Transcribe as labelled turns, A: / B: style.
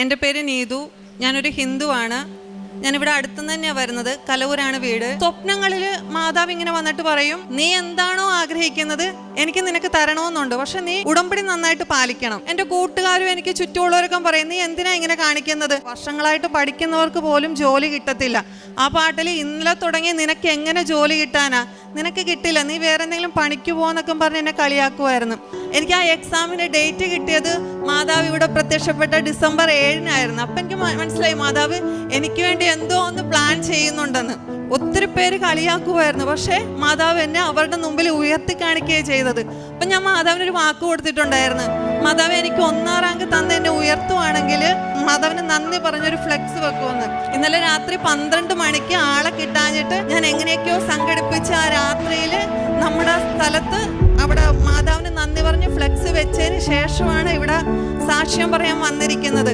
A: എൻ്റെ പേര് നീതു. ഞാനൊരു ഹിന്ദുവാണ്. ഞാനിവിടെ അടുത്തുനിന്ന് തന്നെയാണ് വരുന്നത്. കലവൂരാണ് വീട്. സ്വപ്നങ്ങളിൽ മാതാവ് ഇങ്ങനെ വന്നിട്ട് പറയും, നീ എന്താണോ ആഗ്രഹിക്കുന്നത് എനിക്ക് നിനക്ക് തരണമെന്നുണ്ട്, പക്ഷെ നീ ഉടമ്പടി നന്നായിട്ട് പാലിക്കണം. എൻ്റെ കൂട്ടുകാരും എനിക്ക് ചുറ്റുമുള്ളവരൊക്കെ പറയും, നീ എന്തിനാ ഇങ്ങനെ കാണിക്കുന്നത്? വർഷങ്ങളായിട്ട് പഠിക്കുന്നവർക്ക് പോലും ജോലി കിട്ടത്തില്ല. ആ പാട്ടിൽ ഇന്നലെ തുടങ്ങി നിനക്ക് എങ്ങനെ ജോലി കിട്ടാനാ, നിനക്ക് കിട്ടില്ല, നീ വേറെ എന്തെങ്കിലും പണിക്ക് പോകുന്നൊക്കെ പറഞ്ഞ് എന്നെ കളിയാക്കുമായിരുന്നു. എനിക്ക് ആ എക്സാമിൻ്റെ ഡേറ്റ് കിട്ടിയത് മാതാവ് ഇവിടെ പ്രത്യക്ഷപ്പെട്ട ഡിസംബർ 7-നായിരുന്നു. അപ്പം എനിക്ക് മനസ്സിലായി മാതാവ് എനിക്ക് വേണ്ടി എന്തോ ഒന്ന് പ്ലാൻ ചെയ്യുന്നുണ്ടെന്ന്. ഒത്തിരി പേര് കളിയാക്കുമായിരുന്നു, പക്ഷേ മാതാവ് എന്നെ അവരുടെ മുമ്പിൽ ഉയർത്തി കാണിക്കുകയാണ് ചെയ്തത്. അപ്പം ഞാൻ മാതാവിനൊരു വാക്ക് കൊടുത്തിട്ടുണ്ടായിരുന്നു, മാതാവ് എനിക്ക് 1-ാം റാങ്ക് തന്ന് എന്നെ ഉയർത്തുവാണെങ്കിൽ മാതാവിന് നന്ദി പറഞ്ഞൊരു ഫ്ലെക്സ് വെക്കുമെന്ന്. ഇന്നലെ രാത്രി 12 മണിക്ക് ആളെ കിട്ടാഞ്ഞിട്ട് ഞാൻ എങ്ങനെയൊക്കെയോ സംഘടിപ്പിച്ച് ആ രാത്രിയിൽ നമ്മുടെ സ്ഥലത്ത് അവിടെ മാതാവിന് നന്ദി പറഞ്ഞ് ഫ്ലെക്സ് വെച്ചതിന് ശേഷമാണ് ഇവിടെ സാക്ഷ്യം പറയാൻ വന്നിരിക്കുന്നത്.